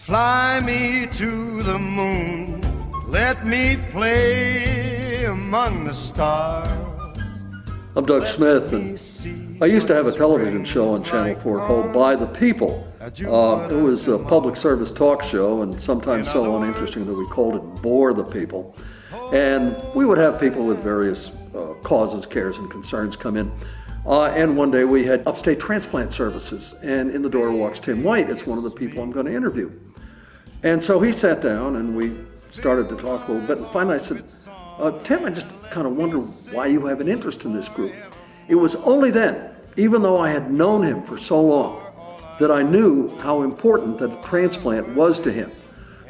Fly me to the moon, let me play among the stars. I'm Doug Smith, and I used to have a television show on Channel 4 called By the People. It was a public service talk show, and sometimes so uninteresting that we called it Bore the People. And we would have people with various causes, cares, and concerns come in. And one day we had upstate transplant services, and in the door walks Tim White. It's one of the people I'm going to interview. And so he sat down, and we started to talk a little bit, and finally I said, Tim, I just kind of wonder why you have an interest in this group. It was only then, even though I had known him for so long, that I knew how important that a transplant was to him.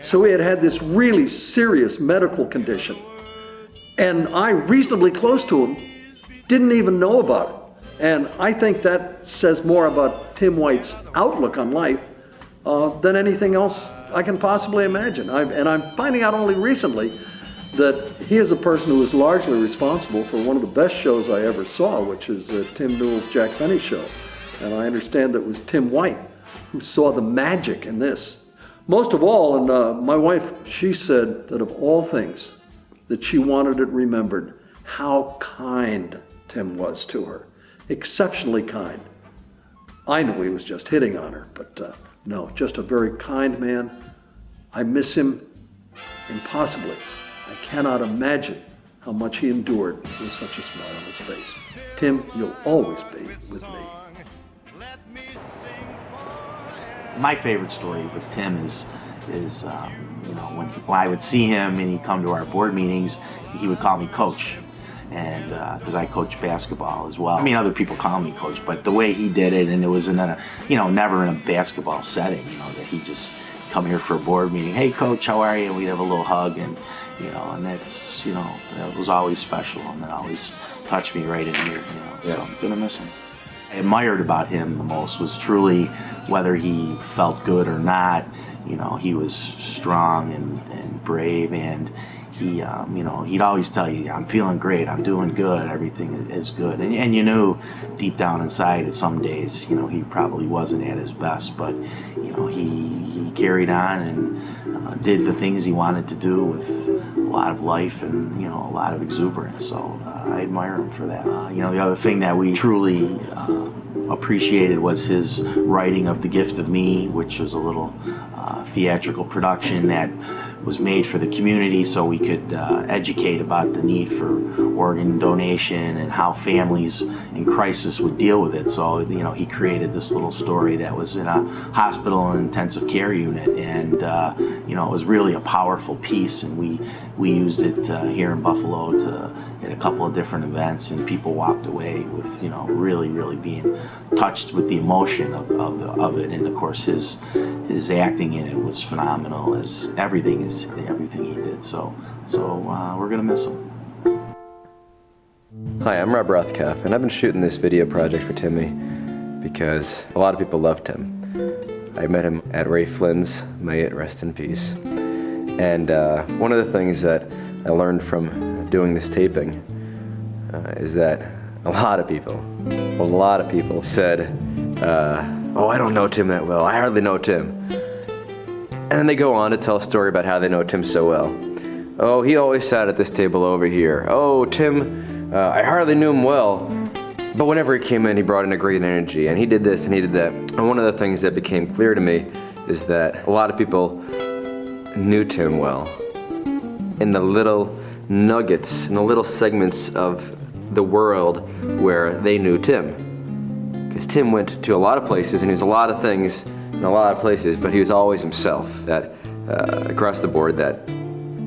So he had had this really serious medical condition, and I, reasonably close to him, didn't even know about it. And I think that says more about Tim White's outlook on life than anything else I can possibly imagine. And I'm finding out only recently that he is a person who is largely responsible for one of the best shows I ever saw, which is Tim Newell's Jack Benny Show. And I understand that it was Tim White who saw the magic in this. Most of all, and my wife, she said that of all things, that she wanted it remembered how kind Tim was to her. Exceptionally kind. I knew he was just hitting on her, but no, just a very kind man. I miss him impossibly. I cannot imagine how much he endured with such a smile on his face. Tim, you'll always be with me. My favorite story with Tim is you know, when I would see him and he'd come to our board meetings, he would call me coach. And because I coach basketball as well. I mean, other people call me coach, but the way he did it, and it was in a, you know, never in a basketball setting, you know, that he just come here for a board meeting. Hey, coach, how are you? And we'd have a little hug, and you know, and that's, you know, that was always special, and that always touched me right in here, you know. Yeah. So I'm gonna miss him. I admired about him the most was truly whether he felt good or not. You know, he was strong and brave, and he, you know, he'd always tell you, I'm feeling great, I'm doing good, everything is good. And you knew deep down inside that some days, you know, he probably wasn't at his best, but, you know, he carried on and did the things he wanted to do with a lot of life and, you know, a lot of exuberance. So I admire him for that. You know, the other thing that we truly appreciated was his writing of The Gift of Me, which was a little theatrical production that was made for the community so we could educate about the need for organ donation and how families in crisis would deal with it. So, you know, he created this little story that was in a hospital and intensive care unit, and you know, it was really a powerful piece, and we used it here in Buffalo at a couple of different events, and people walked away with, you know, really being touched with the emotion of it. And of course his acting in it was phenomenal, as everything he did. So we're gonna miss him. Hi, I'm Rob Rothkopf, and I've been shooting this video project for Timmy because a lot of people loved him. I met him at Ray Flynn's, may it rest in peace. And one of the things that I learned from doing this taping is that a lot of people said, oh, I don't know Tim that well, I hardly know Tim. And then they go on to tell a story about how they know Tim so well. Oh, he always sat at this table over here. Oh, Tim, I hardly knew him well, but whenever he came in, he brought in a great energy, and he did this and he did that. And one of the things that became clear to me is that a lot of people knew Tim well in the little nuggets, in the little segments of the world where they knew Tim. Because Tim went to a lot of places, and he was a lot of things in a lot of places, but he was always himself. That across the board, that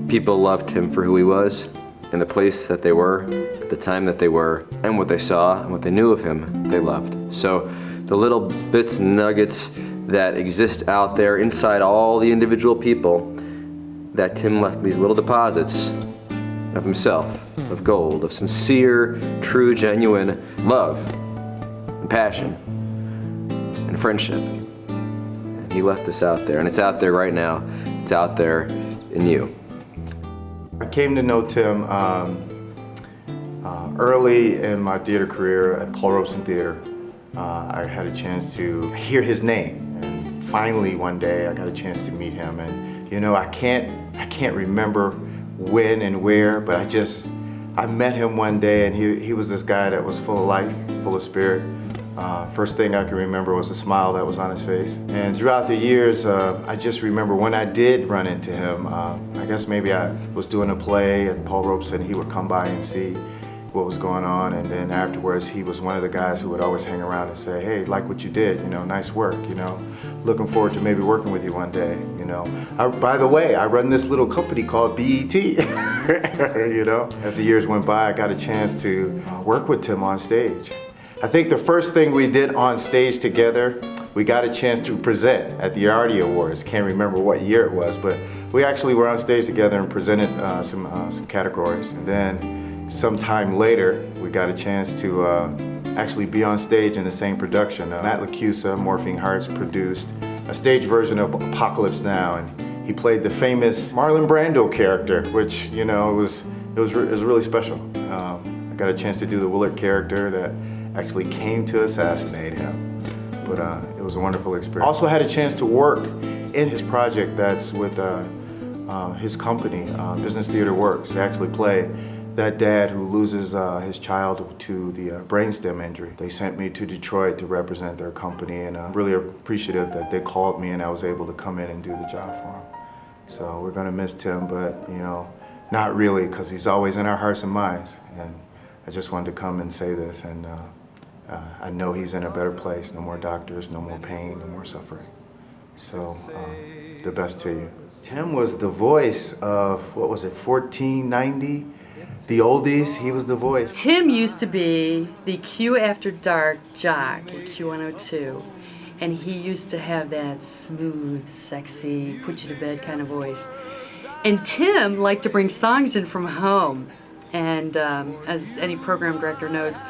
people loved him for who he was, and the place that they were, at the time that they were, and what they saw, and what they knew of him, they loved. So the little bits and nuggets that exist out there inside all the individual people, that Tim left these little deposits of himself, of gold, of sincere, true, genuine love, and passion, and friendship. And he left this out there, and it's out there right now. It's out there in you. I came to know Tim early in my theater career at Paul Robeson Theater. I had a chance to hear his name and finally one day I got a chance to meet him, and you know, I can't remember when and where, but I met him one day, and he was this guy that was full of life, full of spirit. First thing I can remember was a smile that was on his face. And throughout the years, I just remember when I did run into him, I guess maybe I was doing a play and Paul Robeson, he would come by and see what was going on, and then afterwards he was one of the guys who would always hang around and say, hey, like what you did, you know, nice work, you know, looking forward to maybe working with you one day, you know. By the way, I run this little company called BET, you know. As the years went by, I got a chance to work with Tim on stage. I think the first thing we did on stage together, we got a chance to present at the Artie Awards. Can't remember what year it was, but we actually were on stage together and presented some categories. And then sometime later, we got a chance to actually be on stage in the same production. Matt Lacusa, Morphine Hearts, produced a stage version of Apocalypse Now, and he played the famous Marlon Brando character, which, you know, it was really special. I got a chance to do the Willard character that actually came to assassinate him, but it was a wonderful experience. Also had a chance to work in his project that's with his company, Business Theater Works. They actually play that dad who loses his child to the brainstem injury. They sent me to Detroit to represent their company, and I'm really appreciative that they called me and I was able to come in and do the job for them. So we're gonna miss Tim, but you know, not really, because he's always in our hearts and minds. And I just wanted to come and say this, and I know he's in a better place. No more doctors, no more pain, no more suffering. So the best to you. Tim was the voice of, what was it, 1490? The oldies, he was the voice. Tim used to be the Q After Dark jock at Q102, and he used to have that smooth, sexy, put you to bed kind of voice. And Tim liked to bring songs in from home, and as any program director knows,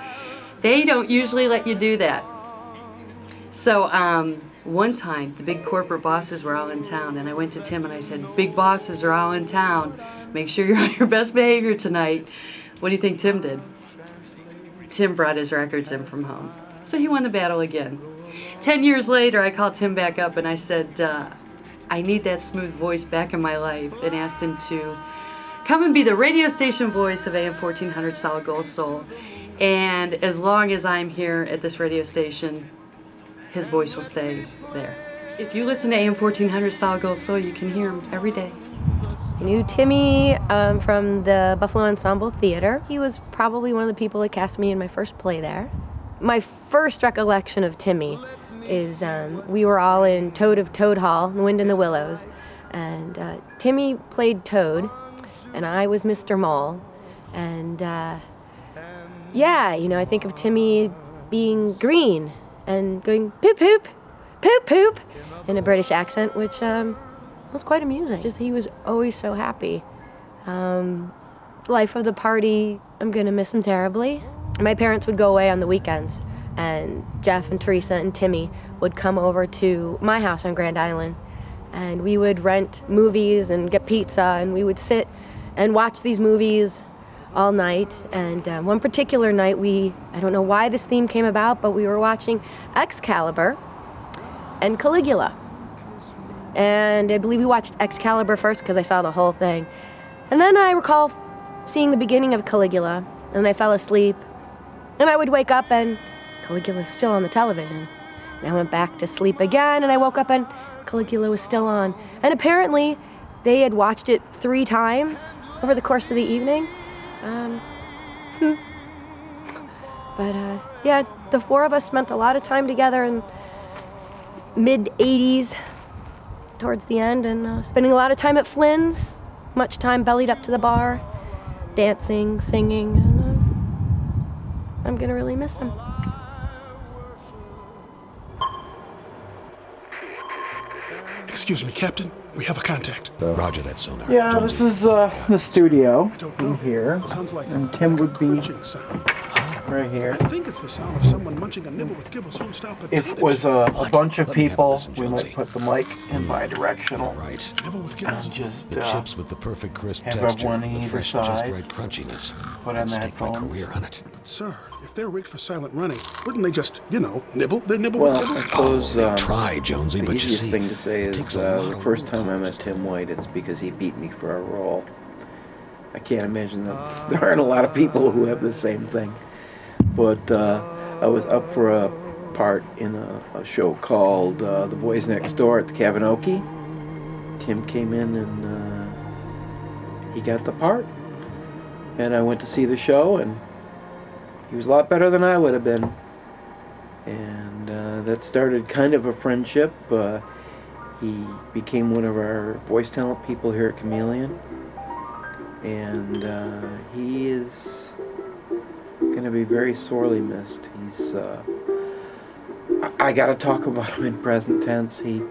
they don't usually let you do that. So one time, the big corporate bosses were all in town, and I went to Tim and I said, big bosses are all in town. Make sure you're on your best behavior tonight. What do you think Tim did? Tim brought his records in from home. So he won the battle again. 10 years later, I called Tim back up and I said, I need that smooth voice back in my life, and asked him to come and be the radio station voice of AM 1400 Solid Gold Soul. And as long as I'm here at this radio station, his voice will stay there. If you listen to AM 1400 Solid Gold Soul, you can hear him every day. I knew Timmy from the Buffalo Ensemble Theater. He was probably one of the people that cast me in my first play there. My first recollection of Timmy is we were all in Toad of Toad Hall, The Wind in the Willows, and Timmy played Toad, and I was Mr. Mole, and yeah, you know, I think of Timmy being green and going poop poop, poop poop in a British accent, which was quite amusing. Just he was always so happy. Life of the party, I'm gonna miss him terribly. My parents would go away on the weekends, and Jeff and Teresa and Timmy would come over to my house on Grand Island, and we would rent movies and get pizza, and we would sit and watch these movies all night. And one particular night, I don't know why this theme came about, but we were watching Excalibur and Caligula. And I believe we watched Excalibur first because I saw the whole thing. And then I recall seeing the beginning of Caligula, and I fell asleep. And I would wake up and Caligula was still on the television. And I went back to sleep again, and I woke up and Caligula was still on. And apparently they had watched it 3 times over the course of the evening. But yeah, the 4 of us spent a lot of time together in mid-80s towards the end, and spending a lot of time at Flynn's, much time bellied up to the bar, dancing, singing, and I'm gonna really miss him. Excuse me, Captain. We have a contact. Roger that, sonar. Yeah, this is the studio in here, Sounds like and Tim would be crunching sound. right here. I think it's the sound of someone munching a nibble with Gibble's home-style potatoes. If it was a bunch of people, we might put the mic in bidirectional. Right. Nibble with Gibble's. And just The chips with the perfect crisp have texture, everyone on the either fresh, side. just right crunchiness. Put on I'd the stake my headphones. career on it. But sir, if they're rigged for silent running, wouldn't they just, nibble their nibble Well, with I Gibble's? suppose Try, Jonesy, the but you easiest see, thing to say it is takes a lot the of first work time I to met Tim White, it's because he beat me for a role. I can't imagine that there aren't a lot of people who have the same thing. But I was up for a part in a show called The Boys Next Door at the Kavinoki. Tim came in and he got the part. And I went to see the show, and he was a lot better than I would have been. And that started kind of a friendship. He became one of our voice talent people here at Chameleon. And he is going to be very sorely missed. He's, I got to talk about him in present tense. He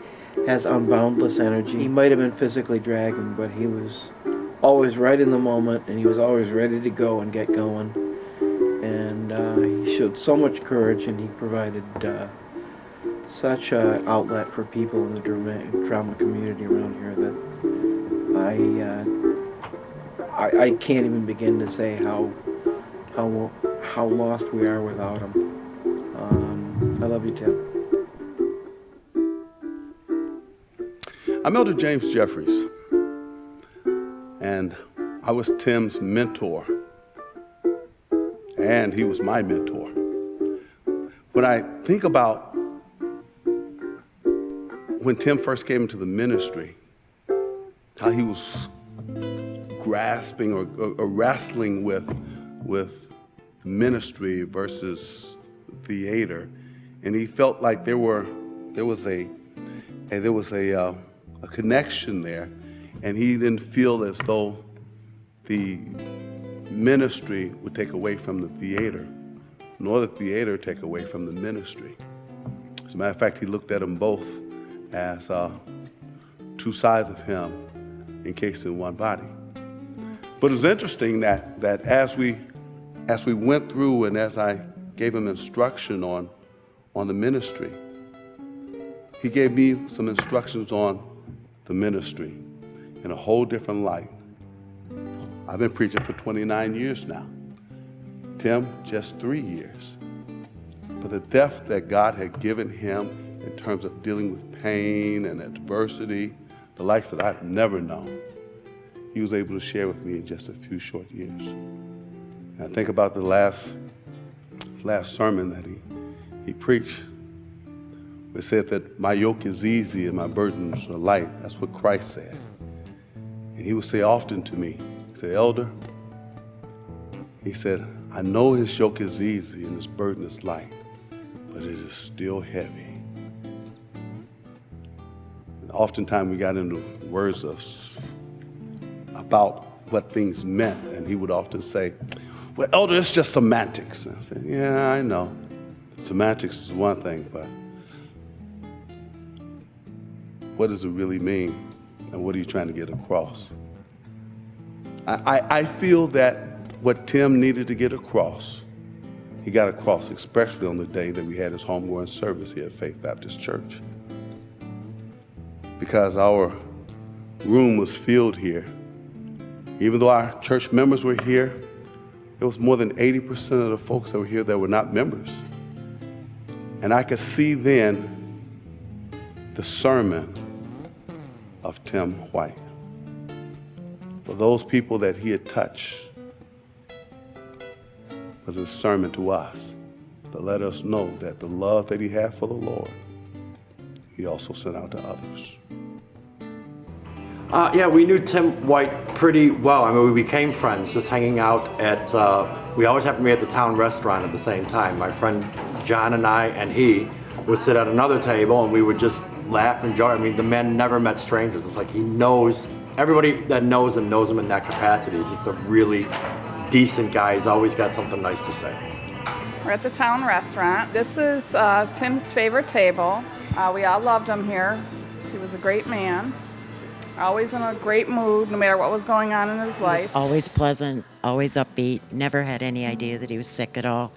has unboundless energy. He might have been physically dragging, but he was always right in the moment, and he was always ready to go and get going. And he showed so much courage, and he provided such an outlet for people in the drama community around here that I can't even begin to say how lost we are without him. I love you, Tim. I'm Elder James Jeffries, and I was Tim's mentor, and he was my mentor. When I think about when Tim first came into the ministry, how he was grasping or wrestling with ministry versus theater, and he felt like there was a connection there, and he didn't feel as though the ministry would take away from the theater, nor the theater take away from the ministry. As a matter of fact, he looked at them both as two sides of him encased in one body. But it's interesting that as we went through and as I gave him instruction on the ministry, he gave me some instructions on the ministry in a whole different light. I've been preaching for 29 years now. Tim, just 3 years. But the depth that God had given him in terms of dealing with pain and adversity, the likes that I've never known, he was able to share with me in just a few short years. And I think about the last sermon that he preached. It said that my yoke is easy and my burdens are light. That's what Christ said. And he would say often to me, he said, Elder, he said, I know his yoke is easy and his burden is light, but it is still heavy. And oftentimes we got into words about what things meant, and he would often say, well, Elder, it's just semantics. And I said, yeah, I know. Semantics is one thing, but what does it really mean? And what are you trying to get across? I feel that what Tim needed to get across, he got across, especially on the day that we had his homegoing service here at Faith Baptist Church. Because our room was filled here. Even though our church members were here, there was more than 80% of the folks that were here that were not members. And I could see then the sermon of Tim White. For those people that he had touched was a sermon to us to let us know that the love that he had for the Lord, he also sent out to others. Yeah, we knew Tim White pretty well. I mean, we became friends just hanging out at, we always happened to be at the town restaurant at the same time. My friend John and I and he would sit at another table and we would just laugh and joke. I mean, the man never met strangers. It's like he knows, everybody that knows him in that capacity. He's just a really decent guy. He's always got something nice to say. We're at the town restaurant. This is Tim's favorite table. We all loved him here. He was a great man. Always in a great mood, no matter what was going on in his He life. was always pleasant, always upbeat, never had any idea that he was sick at all.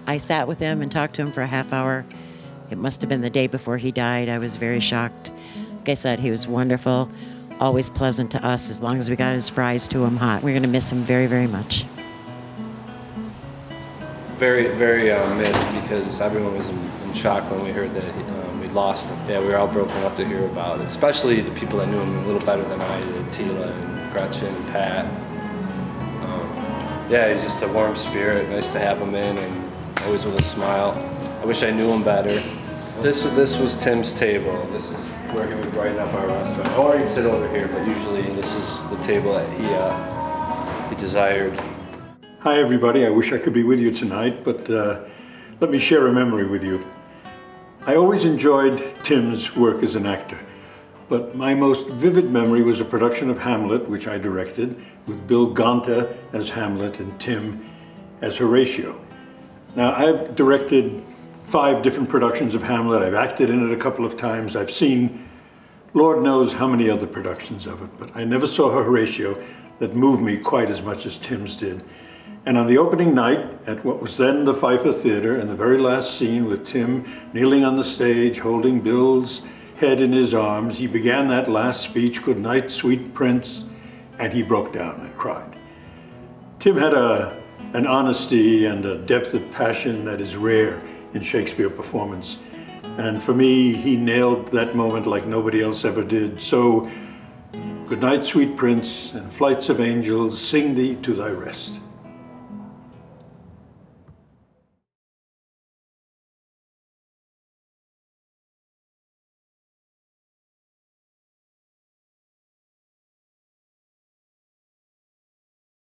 I sat with him and talked to him for a half hour. It must have been the day before he died. I was very shocked. Like I said, he was wonderful, always pleasant to us as long as we got his fries to him hot. We're going to miss him very, very much. Very, very missed because everyone was in shock when we heard that we lost him. Yeah, we were all broken up to hear about it, especially the people that knew him a little better than I did, Tila and Gretchen and Pat. Yeah, he's just a warm spirit, nice to have him in, and always with a smile. I wish I knew him better. This was Tim's table. This is where he would brighten up our restaurant. Or he'd sit over here, but usually this is the table that he desired. Hi everybody, I wish I could be with you tonight, but let me share a memory with you. I always enjoyed Tim's work as an actor, but my most vivid memory was a production of Hamlet, which I directed, with Bill Gonta as Hamlet and Tim as Horatio. Now, I've directed 5 different productions of Hamlet. I've acted in it a couple of times. I've seen Lord knows how many other productions of it, but I never saw a Horatio that moved me quite as much as Tim's did. And on the opening night at what was then the Pfeiffer Theater, in the very last scene with Tim kneeling on the stage, holding Bill's head in his arms, he began that last speech, "Good night, sweet prince," and he broke down and cried. Tim had an honesty and a depth of passion that is rare in Shakespeare performance. And for me, he nailed that moment like nobody else ever did. So, good night, sweet prince, and flights of angels, sing thee to thy rest.